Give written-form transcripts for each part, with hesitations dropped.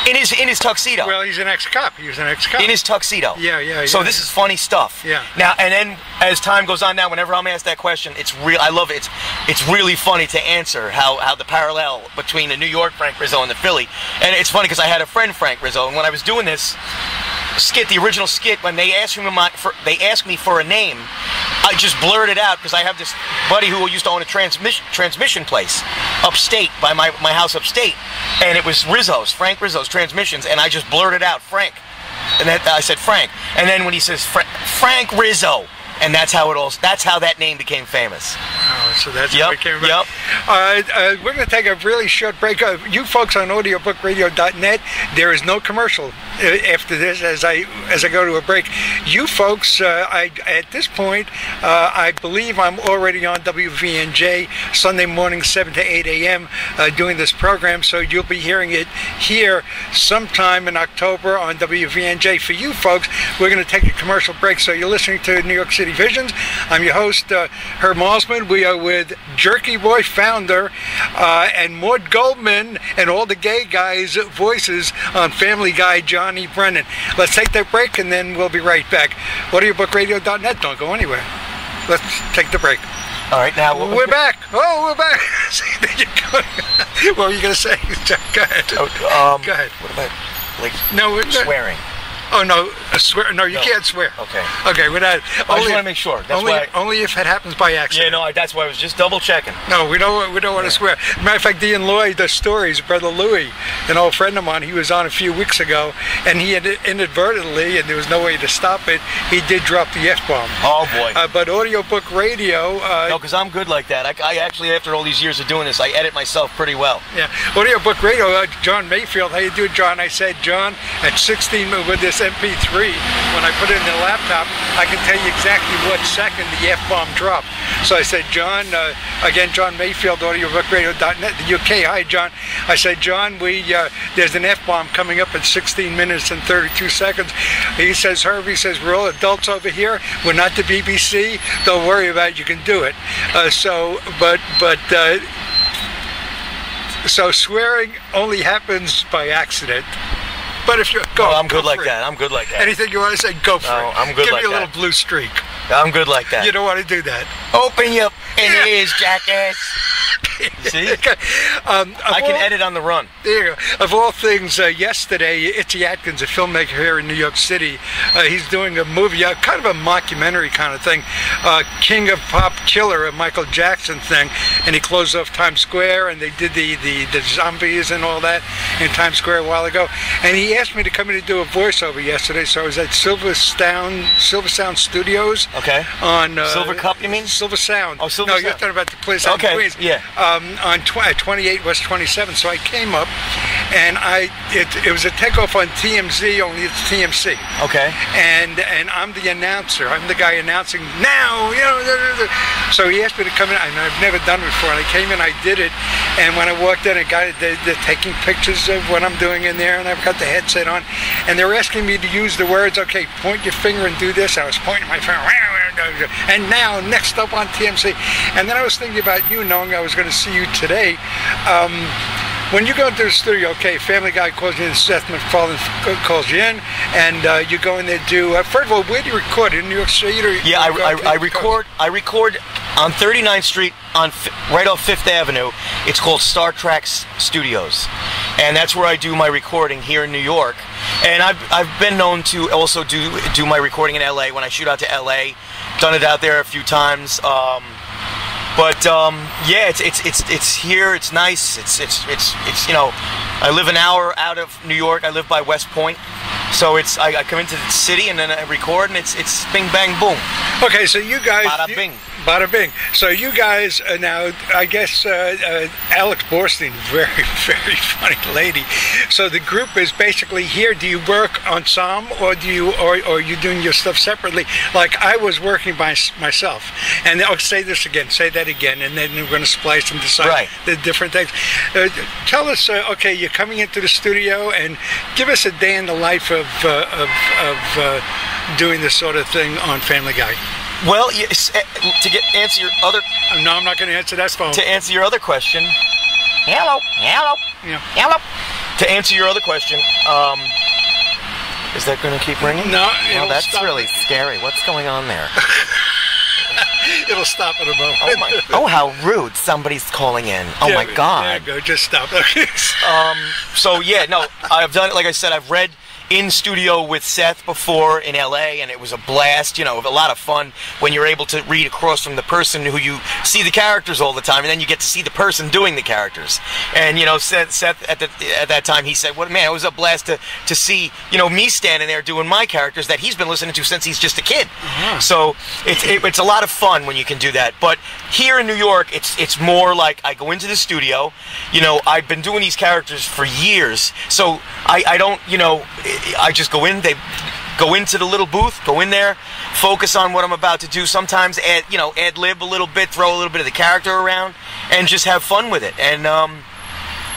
In his tuxedo. Well, he's an ex-cop. He was an ex-cop. In his tuxedo. Yeah. So this is funny stuff. Yeah. Now, and then as time goes on, now whenever I'm asked that question, it's real. I love it. It's really funny to answer how the parallel between the New York Frank Rizzo and the Philly. And it's funny because I had a friend, Frank Rizzo, and when I was doing this skit, the original skit, when they asked me for a name, I just blurted out because I have this buddy who used to own a transmission place upstate by my house upstate, and it was Rizzo's, Frank Rizzo's Transmissions, and I just blurted out Frank, and then I said Frank, and then when he says Frank Rizzo, and that's how that name became famous. Oh, so that's how it came about. Yep. We're going to take a really short break. You folks on audiobookradio.net, there is no commercial after this as I go to a break. You folks, at this point, I believe I'm already on WVNJ Sunday morning, 7 to 8 a.m. Doing this program, so you'll be hearing it here sometime in October on WVNJ. For you folks, we're going to take a commercial break, so you're listening to New York City Visions. I'm your host, Herb Malsman. We are with Jerky Boy founder and Mort Goldman and all the gay guys' voices on Family Guy, Johnny Brennan. Let's take that break and then we'll be right back. AudioBookRadio.net. Don't go anywhere. Let's take the break. All right, now we're back. Oh, we're back. There you go. What were you going to say? Go ahead. Go ahead. What about swearing? Oh no, swear! No, you can't swear. Okay. Okay, without. I just want to make sure. Only if it happens by accident. Yeah, no, that's why I was just double checking. No, we don't want to swear. Matter of fact, Ian Lloyd, the stories, brother Louie, an old friend of mine, he was on a few weeks ago, and he had inadvertently, and there was no way to stop it, he did drop the F-bomb. Oh boy. But audiobook radio. No, because I'm good like that. I actually, after all these years of doing this, I edit myself pretty well. Yeah, audiobook radio. John Mayfield, how you doing, John? I said, John, at 16 with this MP3. When I put it in the laptop, I can tell you exactly what second the F-bomb dropped. So I said, John, again, John Mayfield, audiobookradio.net, the UK. Hi, John. I said, John, there's an F-bomb coming up in 16 minutes and 32 seconds. He says, Herb, we're all adults over here. We're not the BBC. Don't worry about it. You can do it. So swearing only happens by accident. But if you go, I'm good like that. I'm good like that. Anything you want to say, go for it. I'm good like that. Give me a little blue streak. I'm good like that. You don't want to do that. Open your ears, jackass. See? I can edit on the run. There you go. Of all things, yesterday, Itchy Atkins, a filmmaker here in New York City, he's doing a movie, kind of a mockumentary kind of thing, King of Pop Killer, a Michael Jackson thing, and he closed off Times Square, and they did the zombies and all that in Times Square a while ago, and he asked me to come in and do a voiceover yesterday, so I was at Silver Sound Studios. Okay. On Silver Cup, you mean? Silver Sound. Oh, Silver Sound. No, you're talking about the place out in Queens. Yeah. On 28 West 27. So I came up, and it was a takeoff on TMZ, only it's TMC. Okay. And I'm the announcer. I'm the guy announcing now. So he asked me to come in, and I've never done it before. And I came in, I did it, and when I walked in, they're taking pictures of what I'm doing in there, and I've got the headset on, and they're asking me to use the words, okay, point your finger and do this. I was pointing my finger, and now next up on TMC. And then I was thinking about you, knowing I was going to see you today. When you go into the studio, okay, Family Guy calls you in, Seth MacFarlane calls you in, and you go in there do. First of all, where do you record? In New York City? Yeah, I record on 39th Street, right off Fifth Avenue. It's called Star Trek Studios, and that's where I do my recording here in New York. And I've been known to also do my recording in LA when I shoot out to LA. Done it out there a few times. Yeah, it's here. It's nice. It's I live an hour out of New York. I live by West Point, so I come into the city and then I record, and it's bing bang boom. Okay, so you guys. Bada bing. Bada bing. So you guys now, I guess Alex Borstein, very, very funny lady. So the group is basically here. Do you work ensemble, or are you doing your stuff separately? Like I was working by myself, and I'll say this again, say that again, and then we're going to splice and decide the different things. Tell us, okay, you're coming into the studio, and give us a day in the life of doing this sort of thing on Family Guy. Well, answer your other. No, I'm not going to answer that phone. To answer your other question. Hello. Yeah. Hello. to answer your other question, is that going to keep ringing? No, well, that's really scary. What's going on there? It'll stop in a moment. Oh my! Oh, how rude! Somebody's calling in. Oh yeah, my God! There you go. Just stop. Okay. So yeah, no, I've done it. Like I said, I've read in studio with Seth before in LA, and it was a blast. You know, a lot of fun when you're able to read across from the person who you see the characters all the time, and then you get to see the person doing the characters. And you know, Seth at that time, he said, "What man, it was a blast to see me standing there doing my characters that he's been listening to since he's just a kid." Uh-huh. So it's a lot of fun when you can do that. But here in New York, it's more like I go into the studio. You know, I've been doing these characters for years, so I don't I just go in, they go into the little booth, go in there, focus on what I'm about to do, sometimes ad-lib a little bit, throw a little bit of the character around, and just have fun with it. And,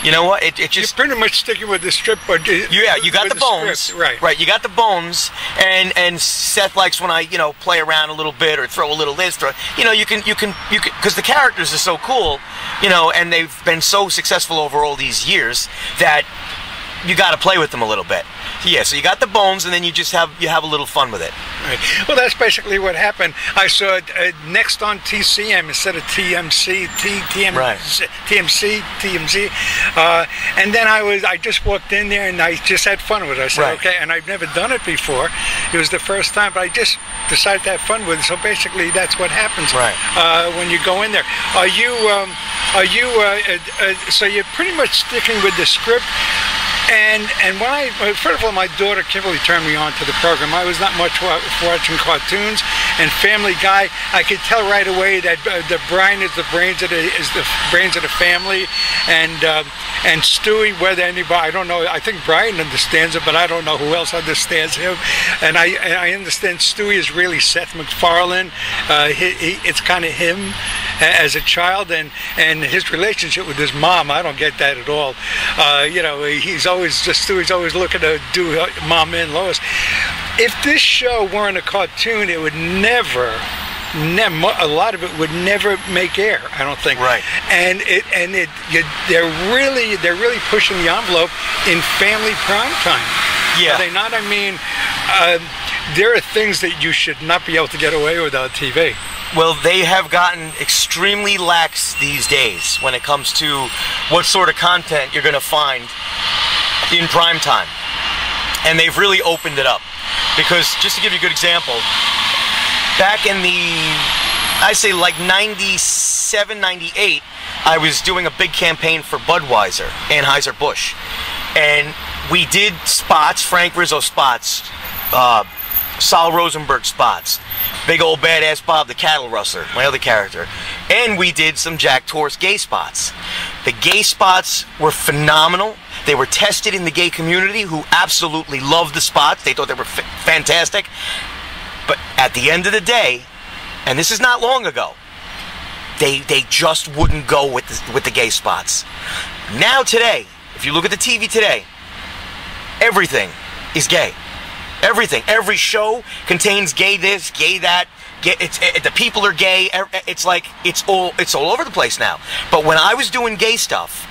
you know what, it just... You're pretty much sticking with the strip, but... Yeah, you got the bones. Script, right, you got the bones, and Seth likes when I, play around a little bit, or throw a little this, you can, because the characters are so cool, and they've been so successful over all these years, that you got to play with them a little bit. Yeah, so you got the bones, and then you just have a little fun with it. Right. Well, that's basically what happened. I saw it next on TCM instead of TMC, right. TMZ, and then I just walked in there and I just had fun with it. I said, right. Okay, and I've never done it before. It was the first time, but I just decided to have fun with it. So basically, that's what happens when you go in there. So you're pretty much sticking with the script. And when first of all, my daughter Kimberly turned me on to the program. I was not much watching cartoons and Family Guy. I could tell right away that the Brian is the brains of the family, and Stewie, whether anybody, I don't know. I think Brian understands it, but I don't know who else understands him. And I understand Stewie is really Seth MacFarlane. It's kind of him as a child, and his relationship with his mom. I don't get that at all. Stewie's always looking to do Mom and Lois. If this show weren't a cartoon, it would never, a lot of it would never make air, I don't think. Right. They're really pushing the envelope in family prime time. Yeah. Are they not? I mean, there are things that you should not be able to get away with on TV. Well, they have gotten extremely lax these days when it comes to what sort of content you're going to find in prime time. And they've really opened it up. Because, just to give you a good example, back in I say like 97, 98, I was doing a big campaign for Budweiser, Anheuser-Busch. And we did spots, Frank Rizzo spots, Sal Rosenberg spots, big old badass Bob the cattle rustler, my other character, and we did some Jack Torse gay spots. The gay spots were phenomenal. They were tested in the gay community, who absolutely loved the spots. They thought they were fantastic. But at the end of the day, and this is not long ago, they just wouldn't go with the gay spots. Now today, if you look at the TV today, everything is gay. Everything, every show contains gay this, gay that. The people are gay. It's like it's all over the place now. But when I was doing gay stuff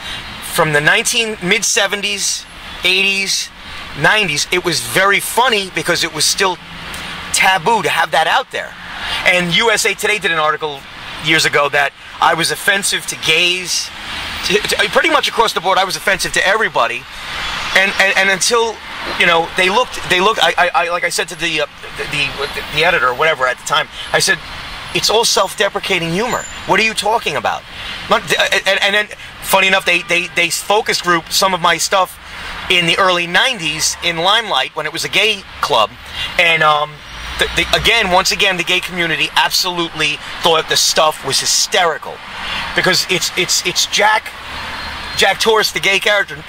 from the mid-70s, 80s, 90s, it was very funny because it was still taboo to have that out there. And USA Today did an article years ago that I was offensive to gays, pretty much across the board. I was offensive to everybody, and until they looked. I like I said to the editor or whatever at the time. I said, it's all self-deprecating humor. What are you talking about? And then, funny enough, they focus group some of my stuff in the early '90s in Limelight when it was a gay club, and once again, the gay community absolutely thought the stuff was hysterical because it's Jack Torse, the gay character,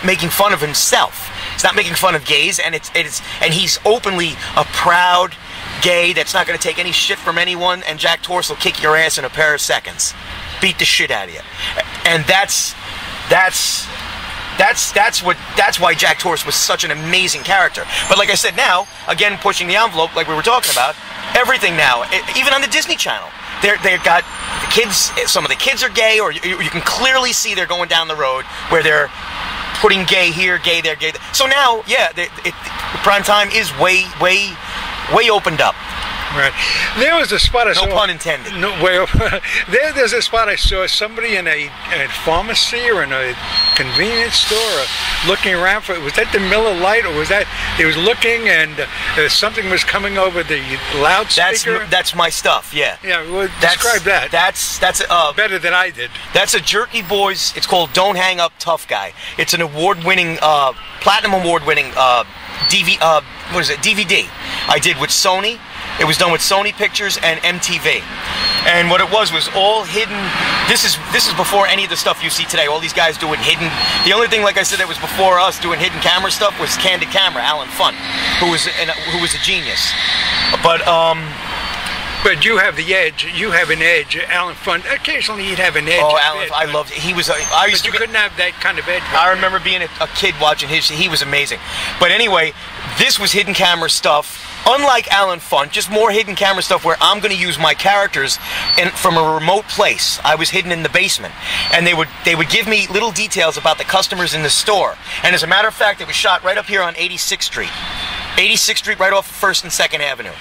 making fun of himself. He's not making fun of gays, and he's openly a proud gay that's not going to take any shit from anyone. And Jack Torse will kick your ass in a pair of seconds, beat the shit out of you, and that's why Jack Torse was such an amazing character. But like I said, now again pushing the envelope, like we were talking about, everything now, even on the Disney Channel, they've got the kids. Some of the kids are gay, or you can clearly see they're going down the road where they're putting gay here, gay there, gay there. So now, yeah, prime time is way opened up. Right. There was a spot I saw. No pun intended. No, well, there's a spot I saw somebody in a pharmacy or in a convenience store looking around for. Was that the Miller Lite, or was that he was looking and something was coming over the loudspeaker? That's my stuff. Yeah. Yeah. Well, describe that. That's better than I did. That's a Jerky Boys. It's called "Don't Hang Up, Tough Guy." It's an award-winning, platinum award-winning DVD I did with Sony. It was done with Sony Pictures and MTV. And what it was all hidden. This is before any of the stuff you see today. All these guys doing hidden. The only thing, like I said, that was before us doing hidden camera stuff was Candid Camera, Alan Funt, who was a genius. But you have the edge. You have an edge. Alan Funt, occasionally he'd have an edge. Oh, Alan, I loved it. He was. But you couldn't have that kind of edge. I remember being a kid watching his. He was amazing. But anyway, this was hidden camera stuff. Unlike Alan Funt, just more hidden camera stuff where I'm going to use my characters from a remote place. I was hidden in the basement, and they would give me little details about the customers in the store. And as a matter of fact, it was shot right up here on 86th Street. 86th Street, right off 1st and 2nd Avenue.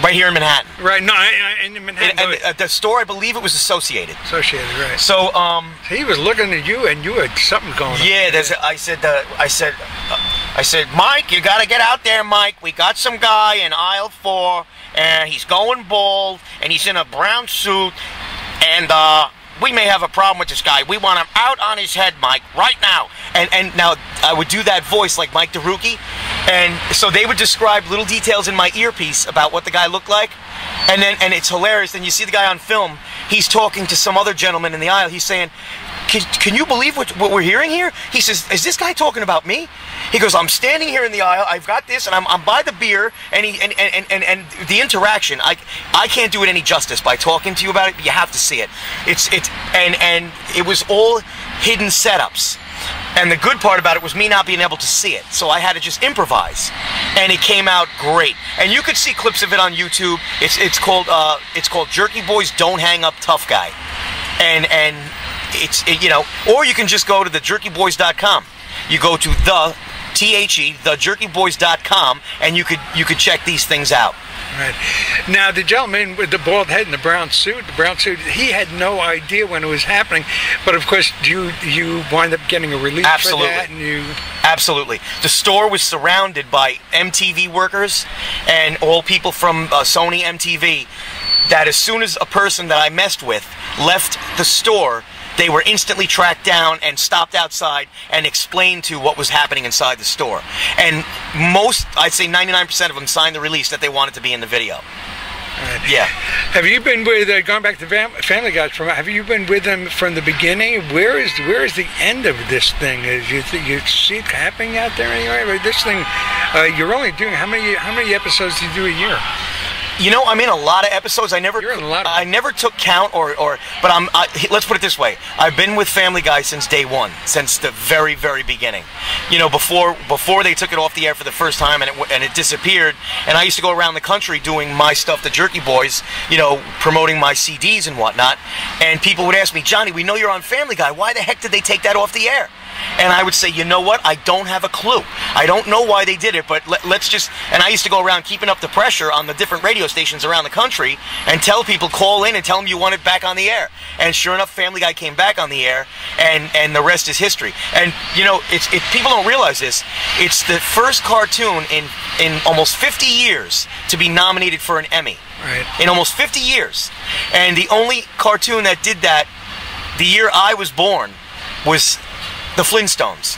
Right here in Manhattan. Right, no, in Manhattan. And the store, I believe it was Associated. Associated, right. So, he was looking at you, and you had something going on. Yeah, I said, Mike, you got to get out there, Mike. We got some guy in aisle 4, and he's going bald, and he's in a brown suit, and we may have a problem with this guy. We want him out on his head, Mike, right now. And now I would do that voice like Mike DeRucchi, and so they would describe little details in my earpiece about what the guy looked like, and it's hilarious. Then you see the guy on film. He's talking to some other gentleman in the aisle. He's saying, Can you believe what we're hearing here? He says, is this guy talking about me? He goes, I'm standing here in the aisle, I've got this, and I'm by the beer, and the interaction, I can't do it any justice by talking to you about it. You have to see it. And it was all hidden setups. And the good part about it was me not being able to see it, so I had to just improvise, and it came out great. And you could see clips of it on YouTube. It's called Jerky Boys Don't Hang Up Tough Guy, and or you can just go to thejerkyboys.com. You go to thejerkyboys.com, and you could check these things out. Right. Now, the gentleman with the bald head and the brown suit, he had no idea when it was happening. But of course, you wind up getting a release for that, and Absolutely. The store was surrounded by MTV workers and all people from Sony MTV. That as soon as a person that I messed with left the store, they were instantly tracked down and stopped outside and explained to what was happening inside the store. And I'd say 99% of them signed the release that they wanted to be in the video. Right. Yeah. Have you been with, going back to Family Guy, have you been with them from the beginning? Where is the end of this thing? You see it happening out there anyway? This thing, you're only doing, how many episodes do you do a year? You know, I'm in a lot of episodes. You're in a lot of I never took count, but let's put it this way. I've been with Family Guy since day one, since the very, very beginning. You know, before they took it off the air for the first time and it disappeared. And I used to go around the country doing my stuff, the Jerky Boys, you know, promoting my CDs and whatnot. And people would ask me, Johnny, we know you're on Family Guy. Why the heck did they take that off the air? And I would say, you know what? I don't have a clue. I don't know why they did it, but let's just... And I used to go around keeping up the pressure on the different radio stations around the country and tell people, call in and tell them you want it back on the air. And sure enough, Family Guy came back on the air, and the rest is history. And, you know, people don't realize this. It's the first cartoon in almost 50 years to be nominated for an Emmy. Right. In almost 50 years. And the only cartoon that did that the year I was born was... The Flintstones.